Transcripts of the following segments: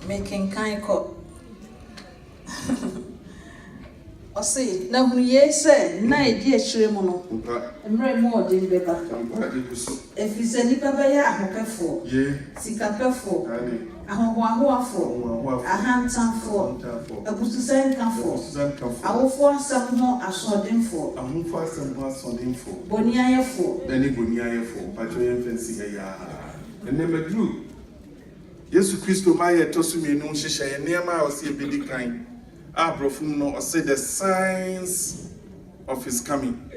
making kind cop. I say, now when ye say, night dear Shremono, and very more than Beba. If you say Nipabaya, Pefo, Sika Pefo, a Hoa a hand time for, a Bususan Camfo, I will force some more a swording for, I won't force some more swording for, Bonia for, Benny Bonia for, Patriot Fancy, and never drew. Yesu Christo Maya Tosumi no Shisha, Nema or see a big kind. Profuno or say the signs of his coming,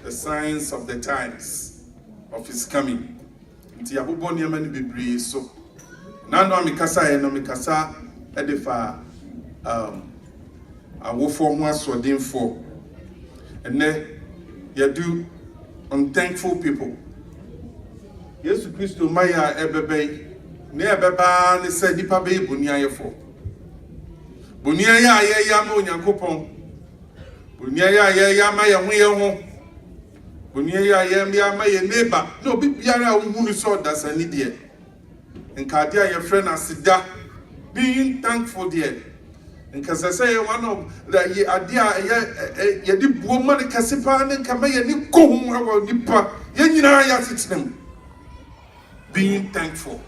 the signs of the times of his coming. Nti abobɔ nneɛma no bebree so. Na no amikasa edefa awofo ho asɔdenfo. Ene yɛdu unthankful people. Yesu Kristo maya ebebe ne ebeba ne sɛ nipa be boniayefo. Bunia ya ma Onyankopɔn. Bunia ya ma ye ho. Bunia ya ma ye neighbor. No bi biara ohunu so dasani de. Nka de ya friend asida. Being thankful there. Nka say one of the idea ye di buoma de kasepa ne nka ma ye ni kohun awo nipa. Ye nyina ya sitinem. Being thankful.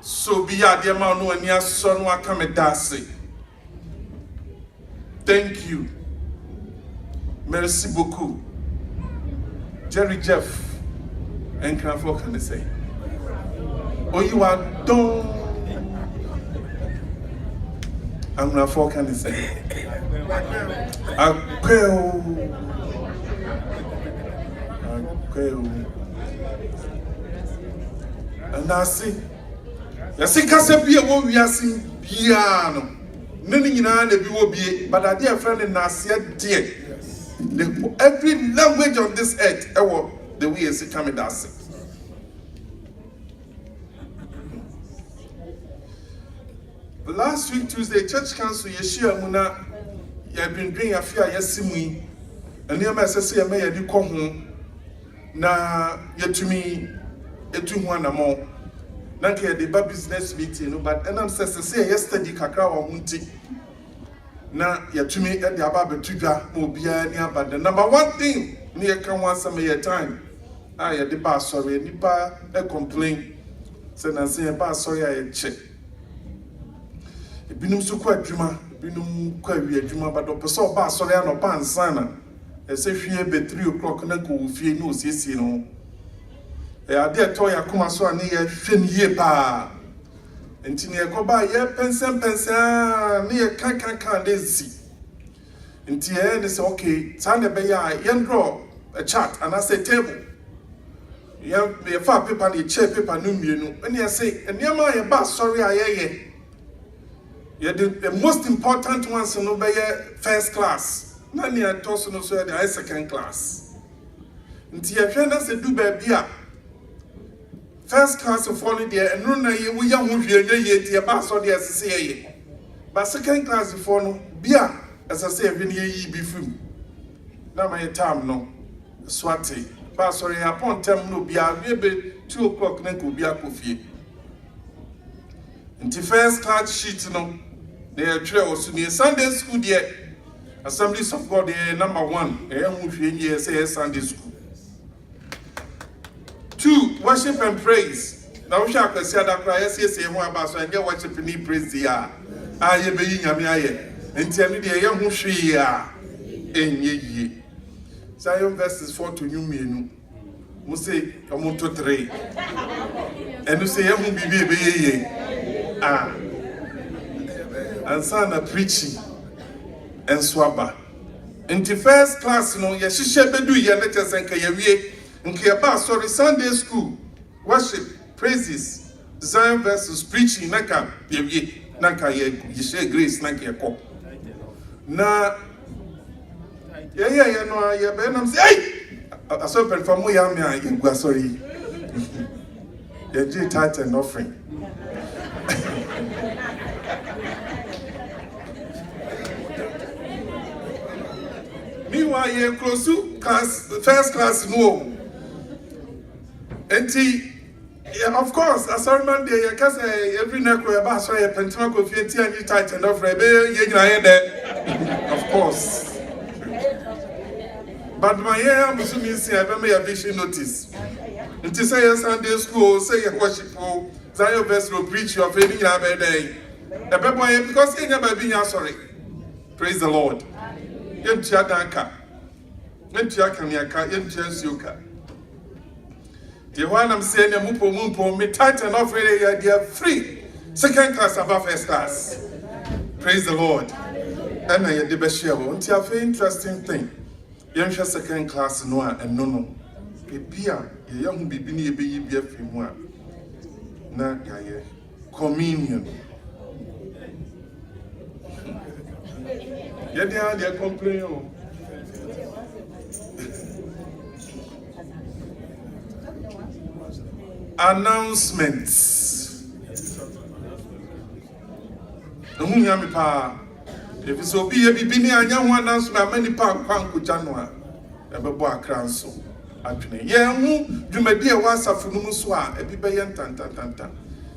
So be a dear man no any son wa come dase. Thank you. Merci beaucoup. Jerry Jeff and Crawford can say. Oh, you are done. I'm Crawford can say. Akpeo. And I see. Yasi kase bia wo wiase bia no nene nyina na bi wo bie but ade a friend na ase de every language on this earth the way is coming that last week Tuesday church council yeshia mu na ya been doing afia yasimu yi ene ma sese ya me ya di ko ho na yetumi etu ho anamo Nanke the business meeting, but and I'm say yesterday kakra wa munti. Na yatumi e de aba betuga obia ni aba. The number one thing ni e kan wan some your time. Ya de ba sorry nipa e complain. Say na say ba sorry ya check. Ebinum so kwa adwuma, ebinum kwa wi adwuma ba do pese ba sorry no pa ansana. E se hwie be 3 o'clock na ko fie no osiesie no. Ade to ya kuma so ani ye hwe ye pa enti ne ekoba ye pensen ne ye kan desi enti ne say okay tan be ya ye draw a chart and I say table ye fa paper ne chair paper no mienu ene ye say eniama ye ba sorry ayeye ye the most important ones no be ye first class na ne to so no so ye second class enti ye hwe na say du ba bia first class of only there and no na ye we ya ho hwie ye tie ba so de asese ye but second class for no bia as I say hwe ne yi bi fim na my time no swati ba sorry upon time no bia we be 2 o'clock na ko bia ko fie nti first class sheet no they try also near Sunday school there Assemblies of God number 1 e ho hwie ye say Sunday school 2, worship and praise. Now we shall consider that yes, ho about so and get worship and praise ya. Aye be nyame aye. Enti ame de ye ho hwe ya. Enye. Zion verses 4 to you mienu. Mu say omonto 3. Enu say ye ho bibi be ye. And son preaching and swaba. Enti first class no ye hihye bedu ye na chesen ka ye wie. Nkeba sorry Sunday school worship praises Zion verses preaching naka ye naka ye share grace naka ye ko na ye no ye be nam say hey aso pen from ya me ye gua sorry ye do tithe and offering meanwhile ye close to class first class no Enti Yeah, of course, as I remember, I can say every night we have asked for a pentiment of 50 and you tighten off of course. But my year, I'm assuming, I may have vision notice. It is a Sunday school, say a worshipful, Zion vessel preach your faith in our day. A baby, because he never been sorry. Praise the Lord. Yentia Danka. Yentia Kanyaka, Yentia Suka. The one I'm saying, a mumpo, me tighten off really, they are free. Second class above first class. Praise the Lord. And I had the best share. It's a very interesting thing. Young second class, no, and no. Pia, a young baby, be a few more. Na, communion. Yet they are complaining. Announcements. If it's so be a bibini and young one announcement, many park Panku Janua, a Baboa Cranso. Yeah, you may be a was of Fumuswa, a Bibayan Tanta.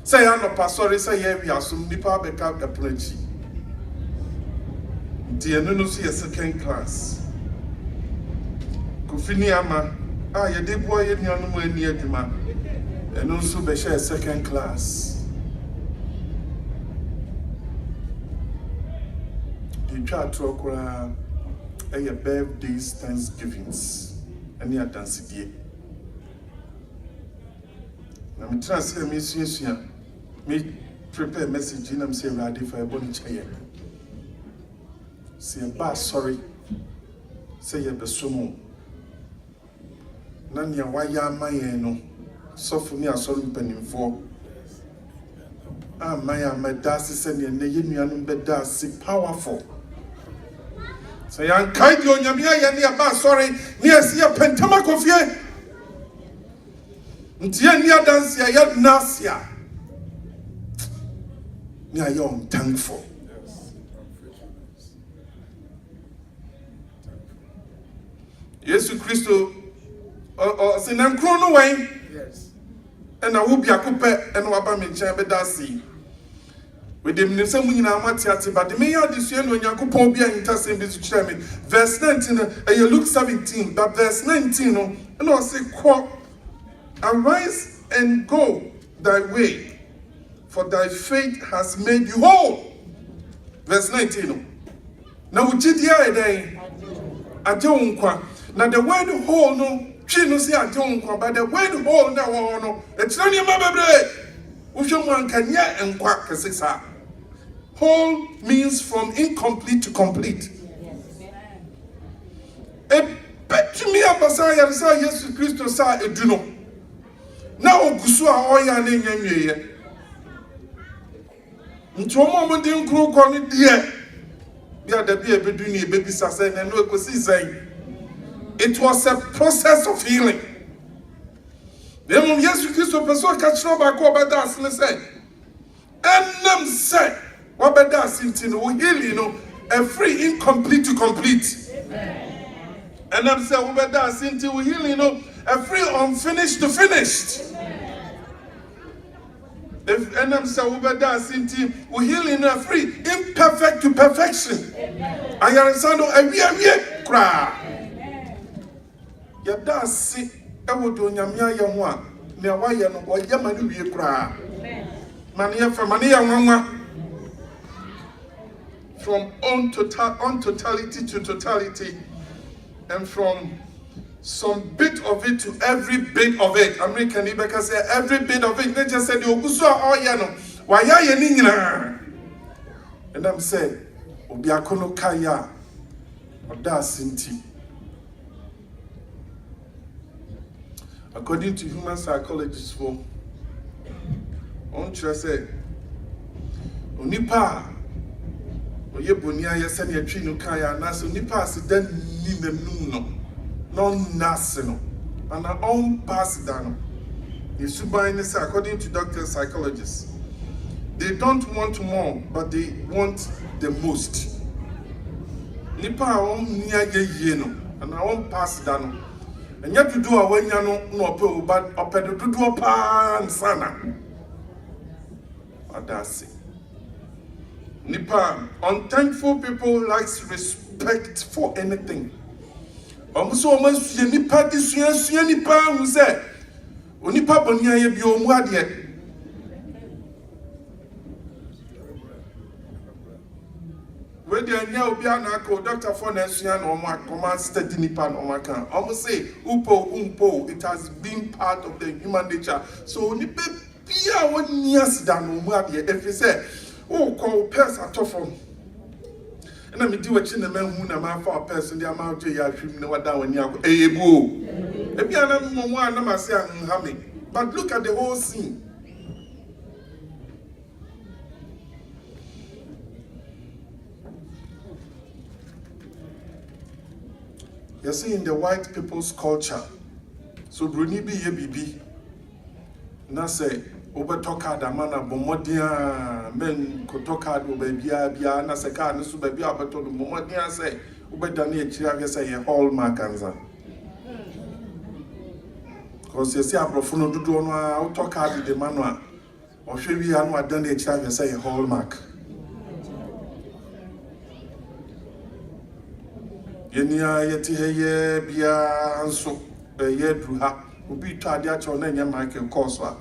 Say, I'm not pastor, say, we are some Nipa backup the preachy. Dear, no, see a second class. Kufiniama, you did boy in your near the man, and also be share second class. You try to acquire a birthdays, Thanksgivings, and your dance day. I'm trying to say, me prepare message in I'm saying ready for a bonny chair. Say a bass, sorry. Say a besumo. Nanya, why ya my no? So for me, I saw him penning for. Ah, my das is sending a union bed das powerful. Say, I'm kind on your near bass, sorry, near see a pentamac of ye. Near dance, ya nasia. Near young, thankful. Jesus Christo, or sin and chrono way. Yes. And I will be a coupe and Wabam chamber dasi. With them, the same in our Matiati, but the mayor this year when Yakupo be interested in chairman. Verse 19, and you look 17, but verse 19, and I say, quote, arise and go thy way, for thy faith has made you whole. Verse 19. Now, Jidia day, I don't qua. Now, the word whole, no, she no say I don't qua, but the word whole, no, it's not your mother bread. If your man can yet and quack a 6 hours. Whole means from incomplete to complete. A bet to me, I'm Messiah, say Jesus Christ, say a duno. Now, Gusua, or your name, into a moment in Crook on it, dear. Yeah, the baby Sassen and no saying. It was a process of healing. The moment Jesus Christ was so catch up by Cobadas, and said, and them said, what better sintin will heal, a free incomplete to complete. And them said, what better sintin will heal, a free unfinished to finished. And them said, what better sintin will heal, a free imperfect to perfection. I understand a cry. Yada si, I would do Yamia Yamwa, near Wayan or Yamanu cry. Mania for Mania Mama. From untotality to totality, and from some bit of it to every bit of it. American Ibeka say every bit of it. They just said, why are you? And I'm saying, Obiakono Kaya, Oda Sinti. According to human psychologists, for on say, Onipa. Oye bonia ya send ya twi no kaya na so ni pass dan ni nanum no nase no and on pass dan the suban is according to doctors psychologists, they don't want more but they want the most. Nipa on nia ye no and on pass dan And yet to do a when you no pill, but a pedal to do a pan sana. That's it. Nipa, unthankful people likes respect for anything. So almost nipa this year, nipa who said, Onipa bonia ye bi omu ade. We dey anya obi anaka doctor for na asua na omo akoma study nipa na omo aka. Omo say umpo it has been part of the human nature. So nipa bia woni asida na omu ade efi say o ko pers atofo. Na me di wachi na manhu na ma fa person dia ma oje ya hwim na wada wani akọ ebu. Ebi ana mo ana ma say anhame. But look at the whole scene. You see, in the white people's culture, so Bruni be ye bibi. Na say, Oba toka da mana bomodia men ko toka do bebia bia na se ka nsu bebia abeto do bomodia say, Oba dani e chira say ye hallmark anza. Because you see, Abrofuno do no a toka de manua. Or should we anu done e chira say ye hallmark. Yenia yeti heye bia nso ye dru ha obi twa ade a cho na nya Michael course wa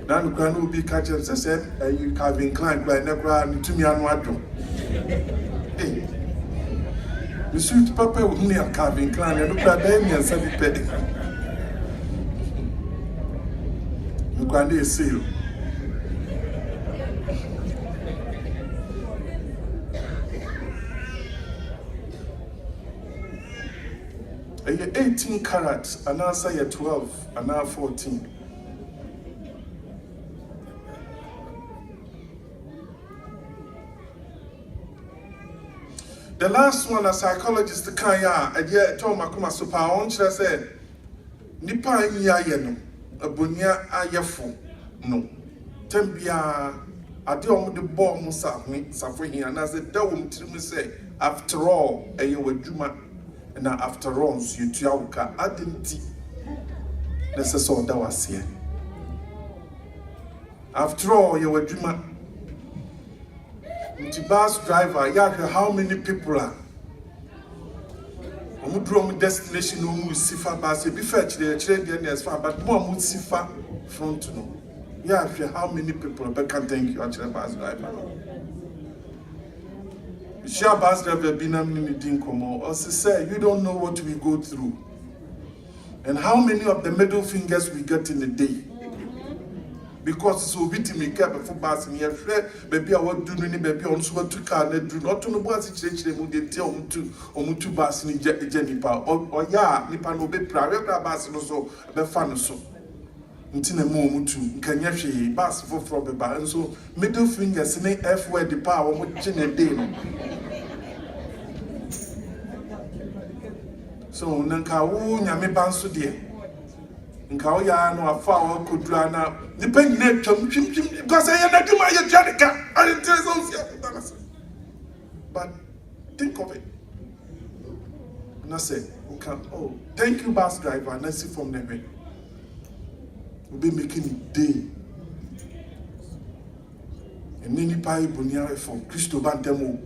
dan kwa no obi catch him say you Calvin Klein by na kwa ntumi anu adwo eh the suit papa wo ni Calvin Klein no kwa da mi ansa bi pe nkwa na esiro 18 carats, and answer you 12, and now 14. The last one, a psychologist, the Kaya, a year told Makuma Super, on said, Nipa yayeno, a bunya ayafo, no. Tempia, I do the bomb suffering, and as the dome to me say, after all, a year with Juma. Na after all, you tuauka adinti. Let's say that was here. After all, you were dreamer. The bus driver, yeah, how many people are? We drove destination, we see far bus. Be fetch the train, as far, but more would see far front to know. Yeah, how many people? But can't thank you, actually, bus driver. Share bus driver binam ni dinkomo or say you don't know what we go through and how many of the middle fingers we get in a day because so bit me care before bus me here baby I want do ni baby on so to car na do not no bus chire mu de te omutu bus ni je nipa or ya nipa no be pra bus no so be fa no so ntina mo omutu nkanya hwe bus for be ba so middle fingers ni f word the power mo je na day no. So nanka wo nyame banso de nka wo ya no afa wo kodura na nipa nyina twam twim because I na duma ya jadika I tell you but think of it na say okay oh thank you bus driver na see from them we be making it day and many people near for Christo Bantem